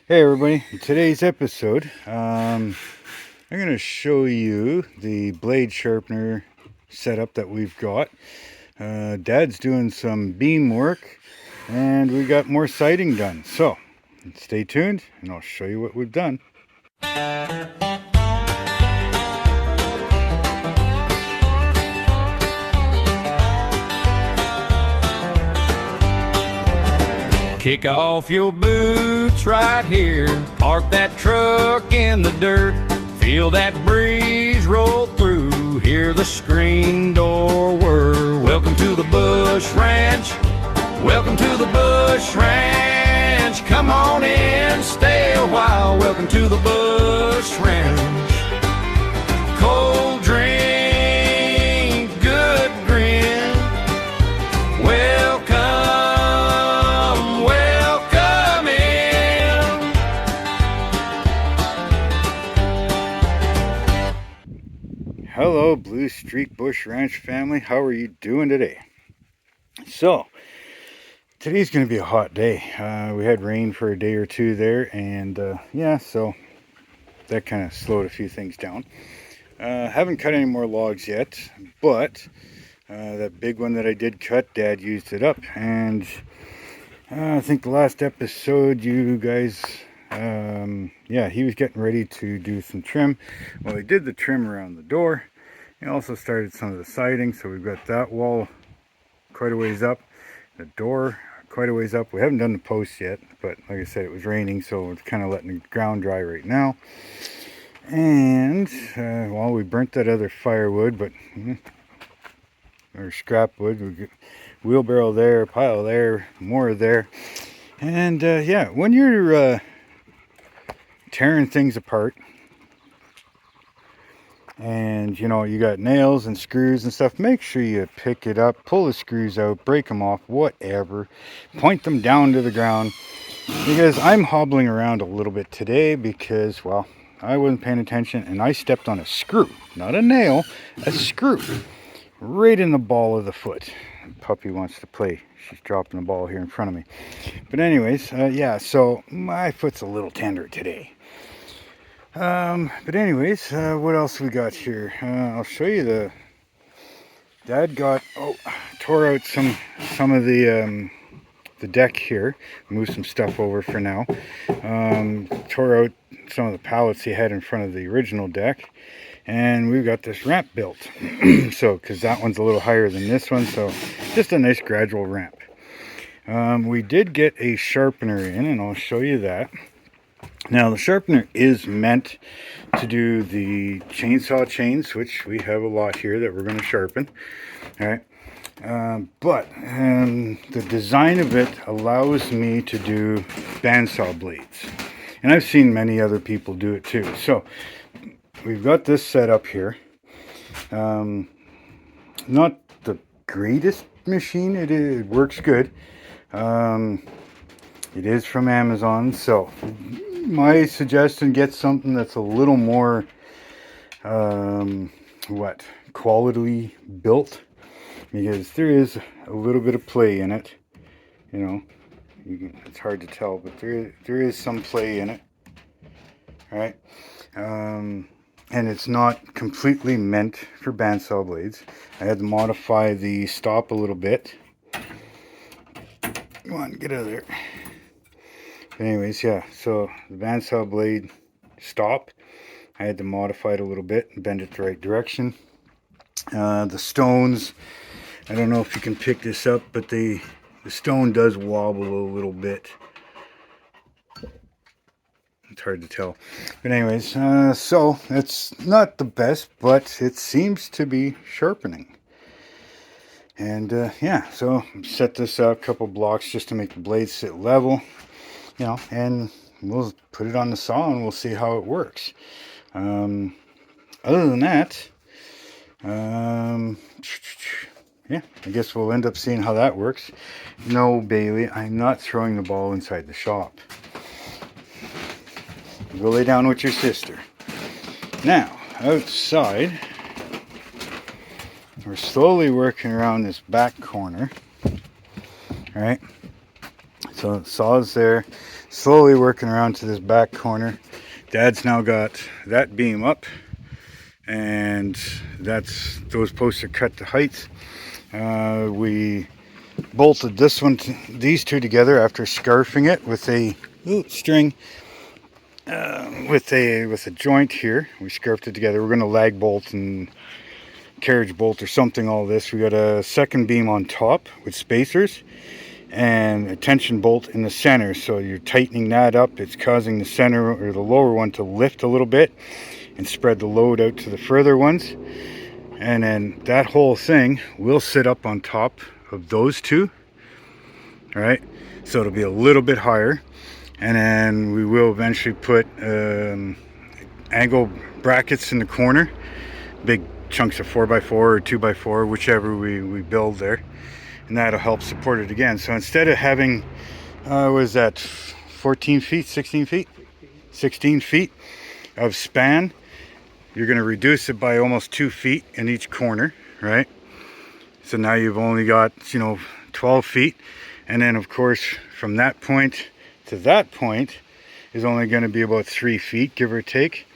Hey everybody, in today's episode I'm going to show you the blade sharpener setup that we've got. Dad's doing some beam work and we got more siding done, so stay tuned and I'll show you what we've done. Kick off your boots right here. Park that truck in the dirt. Feel that breeze roll through. Hear the screen door whir. Welcome to the Bush Ranch. Welcome to the Bush Ranch. Come on in, stay a while. Welcome to the Bush Ranch. Cold drink, good grin. Welcome. Hello Blue Streak Bush Ranch family, how are you doing today? So today's going to be a hot day. We had rain for a day or two there, and yeah, so that kind of slowed a few things down. Haven't cut any more logs yet, but that big one that I did cut, Dad used it up, and I think the last episode you guys, yeah, he was getting ready to do some trim. Well, he did the trim around the door. He also started some of the siding, so we've got that wall quite a ways up, the door quite a ways up. We haven't done the posts yet, but like I said, it was raining, so it's kind of letting the ground dry right now. And well, we burnt that other firewood, but or scrap wood. We get wheelbarrow there, pile there, more there. And yeah, when you're tearing things apart, and you know you got nails and screws and stuff, make sure you pick it up, pull the screws out, break them off, whatever, point them down to the ground, because I'm hobbling around a little bit today because, well, I wasn't paying attention and I stepped on a screw, not a nail, a screw, right in the ball of the foot. The puppy wants to play. She's dropping the ball here in front of me. But anyways, yeah, so my foot's a little tender today. But anyways, what else we got here? I'll show you Dad got, tore out some of the deck here, moved some stuff over for now. Tore out some of the pallets he had in front of the original deck, and we've got this ramp built. So, because that one's a little higher than this one, so just a nice gradual ramp. We did get a sharpener in, and I'll show you that. Now the sharpener is meant to do the chainsaw chains, which we have a lot here that we're going to sharpen. All right, but the design of it allows me to do bandsaw blades, and I've seen many other people do it too. So we've got this set up here. Not the greatest machine. It works good. It is from Amazon, so my suggestion, get something that's a little more quality built, because there is a little bit of play in it. You know, it's hard to tell, but there is some play in it. All right, and it's not completely meant for bandsaw blades. I had to modify the stop a little bit. Come on, get out of there. Anyways, yeah, so the bandsaw blade stop, I had to modify it a little bit and bend it the right direction. The stones, I don't know if you can pick this up, but the stone does wobble a little bit. It's hard to tell. But anyways, so it's not the best, but it seems to be sharpening. And yeah, so set this up, a couple blocks just to make the blade sit level. You know, and we'll put it on the saw and we'll see how it works. Other than that, yeah, I guess we'll end up seeing how that works. No, Bailey, I'm not throwing the ball inside the shop. Go lay down with your sister. Now, outside, we're slowly working around this back corner. All right. So the saw's there. slowly working around to this back corner. Dad's now got that beam up, and those posts are cut to height. We bolted these two together after scarfing it with a string, with a joint here. We scarfed it together. We're going to lag bolt and carriage bolt or something. All this. We got a second beam on top with spacers and a tension bolt in the center. So you're tightening that up. It's causing the center or the lower one to lift a little bit and spread the load out to the further ones. And then that whole thing will sit up on top of those two. All right, so it'll be a little bit higher, and then we will eventually put angle brackets in the corner, big chunks of 4x4 or 2x4, whichever we build there, and that'll help support it again. So instead of having what is that, 14 feet, 16 feet, 16 feet of span, you're going to reduce it by almost 2 feet in each corner, right? So now you've only got 12 feet. And then, of course, from that point to that point is only going to be about 3 feet, give or take.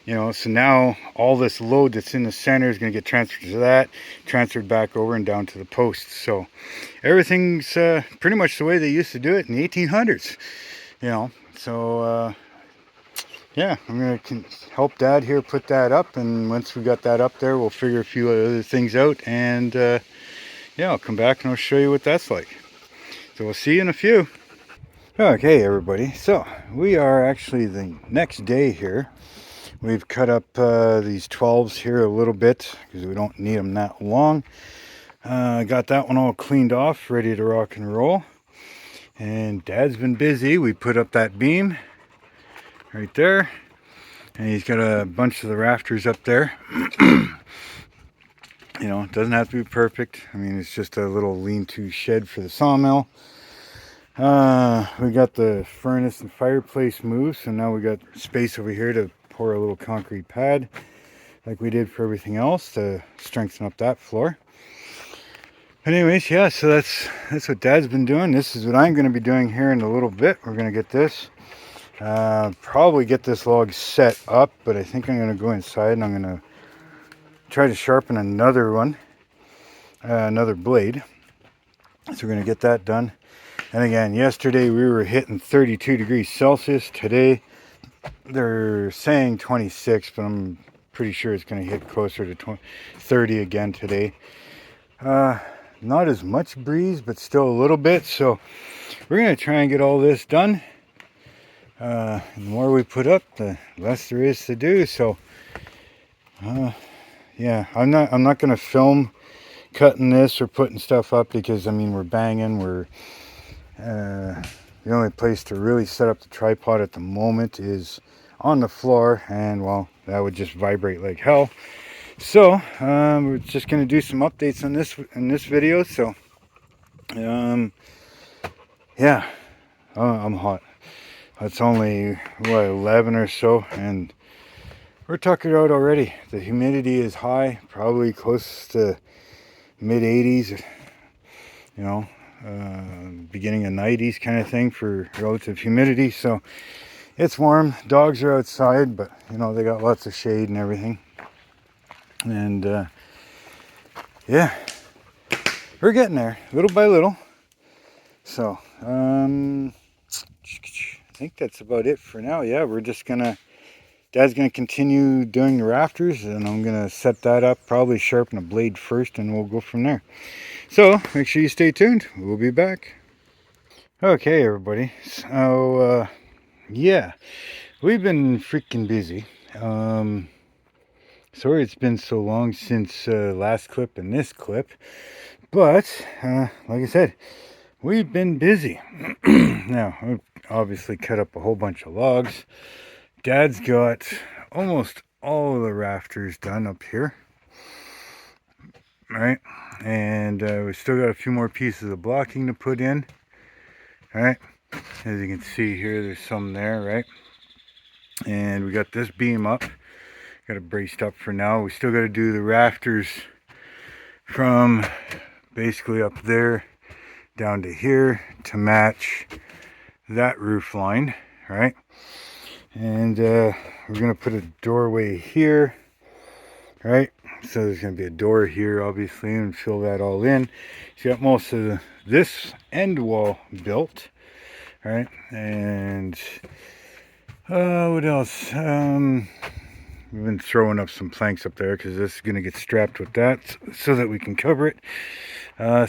So now all this load that's in the center is going to get transferred to that, transferred back over and down to the posts. So everything's pretty much the way they used to do it in the 1800s. So yeah, I'm going to help Dad here put that up. And once we got that up there, we'll figure a few other things out. And yeah, I'll come back and I'll show you what that's like. So we'll see you in a few. Okay, everybody. So we are actually the next day here. We've cut up these 12s here a little bit because we don't need them that long. Got that one all cleaned off, ready to rock and roll. And Dad's been busy. We put up that beam right there. And he's got a bunch of the rafters up there. It doesn't have to be perfect. I mean, it's just a little lean-to shed for the sawmill. We got the furnace and fireplace moved, so now we got space over here to pour a little concrete pad like we did for everything else to strengthen up that floor. Anyways, yeah, so that's what Dad's been doing. This is what I'm going to be doing here in a little bit. We're going to get this, probably get this log set up, but I think I'm going to go inside and I'm going to try to sharpen another one, another blade. So we're going to get that done. And again, yesterday we were hitting 32 degrees Celsius. Today they're saying 26, but I'm pretty sure it's going to hit closer to 30 again today. Not as much breeze, but still a little bit. So we're going to try and get all this done. The more we put up, the less there is to do. So yeah, I'm not going to film cutting this or putting stuff up because I mean we're banging. The only place to really set up the tripod at the moment is on the floor, and well, that would just vibrate like hell. So we're just going to do some updates on this in this video. So yeah, I'm hot. It's only what, 11 or so, and we're tuckered out already. The humidity is high, probably close to mid 80s. Beginning of 90s kind of thing for relative humidity. So it's warm. Dogs are outside, but they got lots of shade and everything. And yeah, we're getting there little by little. So I think that's about it for now. Yeah, we're just Dad's gonna continue doing the rafters, and I'm gonna set that up, probably sharpen a blade first, and we'll go from there. So make sure you stay tuned. We'll be back. Okay, everybody. So yeah, we've been freaking busy. Sorry it's been so long since last clip and this clip, but like I said, we've been busy. Now, we've obviously cut up a whole bunch of logs. Dad's got almost all of the rafters done up here. Right, and we still got a few more pieces of blocking to put in. All right, as you can see here, there's some there, right? And we got this beam up, got it braced up for now. We still got to do the rafters from basically up there down to here to match that roof line, right? And we're gonna put a doorway here, right? So there's gonna be a door here, obviously, and fill that all in. You got most of this end wall built, right? And what else? We've been throwing up some planks up there because this is going to get strapped with that so that we can cover it.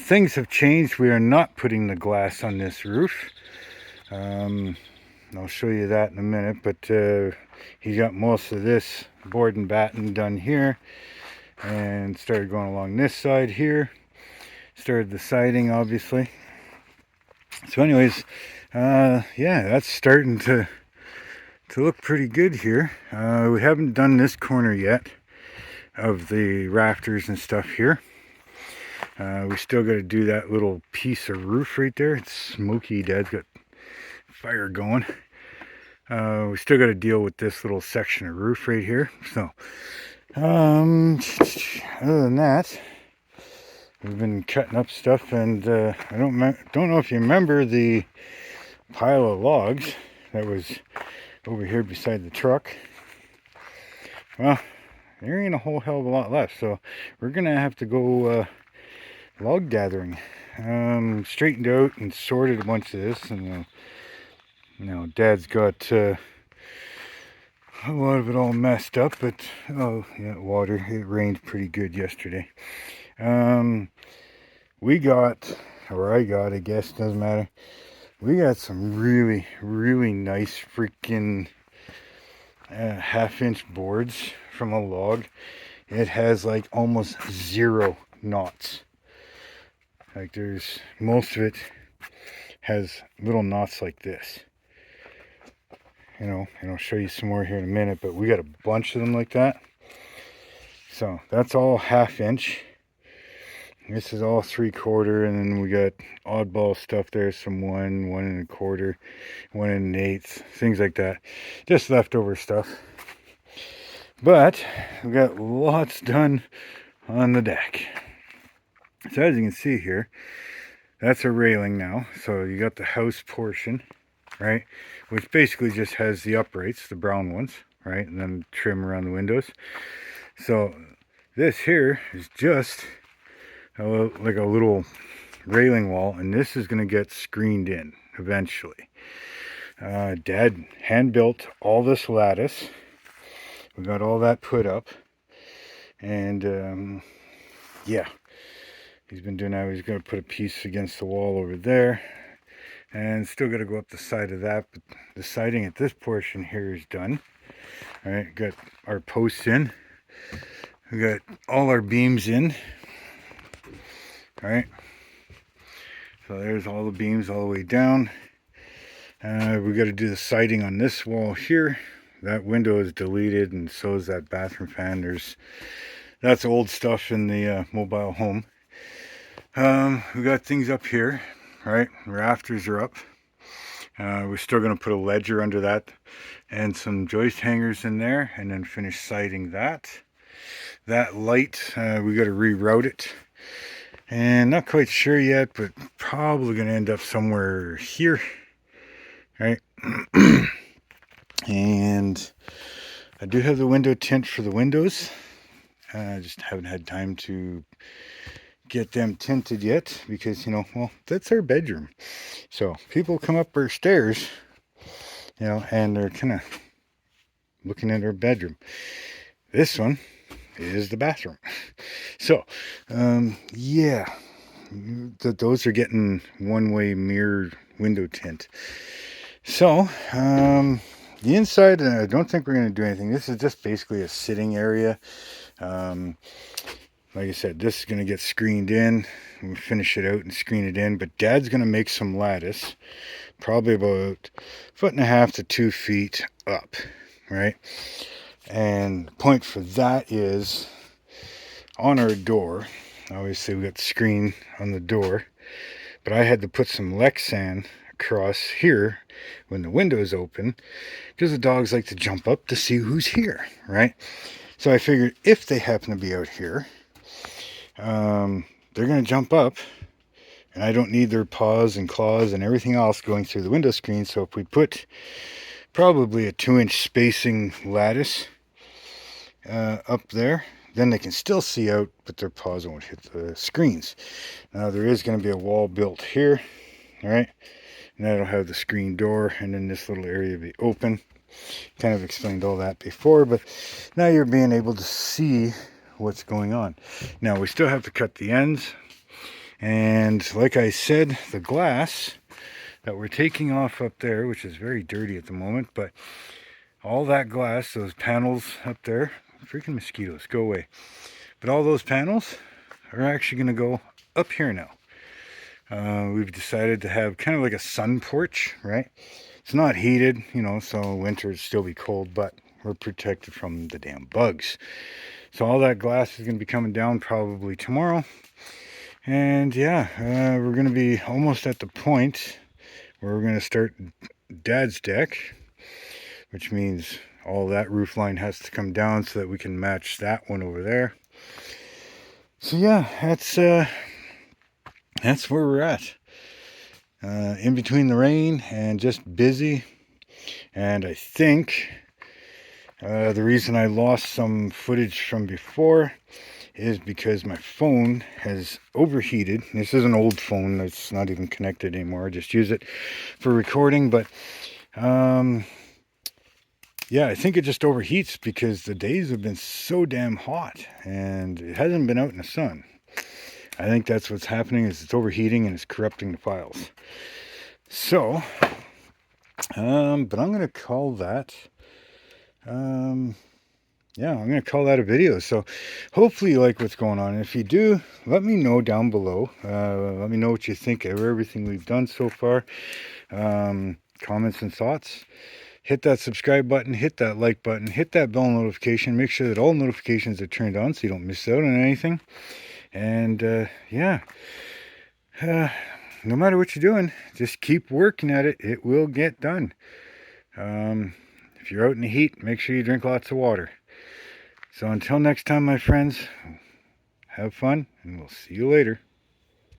Things have changed. We are not putting the glass on this roof. I'll show you that in a minute, but he got most of this board and batten done here and started going along this side here. Started the siding, obviously. So anyways, yeah, that's starting to look pretty good here. We haven't done this corner yet of the rafters and stuff here. We still got to do that little piece of roof right there. It's smoky. Dad's got fire going. We still got to deal with this little section of roof right here. So other than that, we've been cutting up stuff, and I don't know if you remember the pile of logs that was over here beside the truck. Well, there ain't a whole hell of a lot left, so we're gonna have to go log gathering. Straightened out and sorted a bunch of this, and now Dad's got a lot of it all messed up, but oh yeah, water. It rained pretty good yesterday. We got, or I got, I guess, doesn't matter. We got some really, really nice freaking half-inch boards from a log. It has like almost 0 knots. Like there's, most of it has little knots like this. You know, and I'll show you some more here in a minute, but we got a bunch of them like that. So that's all 1/2 inch. This is all 3/4, and then we got oddball stuff there, some 1 1 1/4, 1 1/8, things like that. Just leftover stuff. But we got lots done on the deck. So as you can see here, that's a railing now. So you got the house portion, right, which basically just has the uprights, the brown ones, right, and then trim around the windows. So this here is just like a little railing wall, and this is going to get screened in eventually. Dad hand built all this lattice. We got all that put up, and yeah, he's been doing that. He's going to put a piece against the wall over there, and still got to go up the side of that, but the siding at this portion here is done. All right, got our posts in, we got all our beams in. All right, so there's all the beams all the way down. We got to do the siding on this wall here. That window is deleted, and so is that bathroom fan. That's old stuff in the mobile home. We got things up here, right? Rafters are up. We're still going to put a ledger under that and some joist hangers in there, and then finish siding that. That light, we got to reroute it. And not quite sure yet, but probably going to end up somewhere here, right? And I do have the window tint for the windows. I just haven't had time to get them tinted yet because, you know, well, that's our bedroom. So people come up our stairs, you know, and they're kind of looking at our bedroom. This one is the bathroom. So yeah, those are getting one-way mirror window tint. So the inside, I don't think we're going to do anything. This is just basically a sitting area. Like I said, this is going to get screened in. We'll finish it out and screen it in, but Dad's going to make some lattice, probably about 1.5 to 2 feet up, right? And the point for that is on our door. Obviously we got the screen on the door, but I had to put some Lexan across here when the window is open because the dogs like to jump up to see who's here, right? So I figured if they happen to be out here, they're going to jump up And I don't need their paws and claws and everything else going through the window screen. So if we put probably a 2-inch spacing lattice up there, then they can still see out, but their paws won't hit the screens. Now there is going to be a wall built here, all right, and that'll have the screen door, and then this little area will be open. Kind of explained all that before, but now you're being able to see what's going on. Now we still have to cut the ends, and like I said, the glass that we're taking off up there, which is very dirty at the moment, but all that glass, those panels up there, freaking mosquitoes, go away. But all those panels are actually going to go up here now. We've decided to have kind of like a sun porch, right? It's not heated, you know, so winter it'd still be cold, but we're protected from the damn bugs. So all that glass is going to be coming down probably tomorrow. And yeah, we're going to be almost at the point where we're going to start Dad's deck, which means all that roof line has to come down so that we can match that one over there. So yeah, that's where we're at. In between the rain and just busy. And I think the reason I lost some footage from before is because my phone has overheated. This is an old phone that's not even connected anymore. I just use it for recording, but yeah, I think it just overheats because the days have been so damn hot and it hasn't been out in the sun. I think that's what's happening, is it's overheating and it's corrupting the files. So, but I'm going to call that, yeah, I'm going to call that a video. So hopefully you like what's going on. And if you do, let me know down below. Let me know what you think of everything we've done so far. Comments and thoughts. Hit that subscribe button, hit that like button, hit that bell notification. Make sure that all notifications are turned on so you don't miss out on anything. And yeah, no matter what you're doing, just keep working at it. It will get done. If you're out in the heat, make sure you drink lots of water. So until next time, my friends, have fun, and we'll see you later.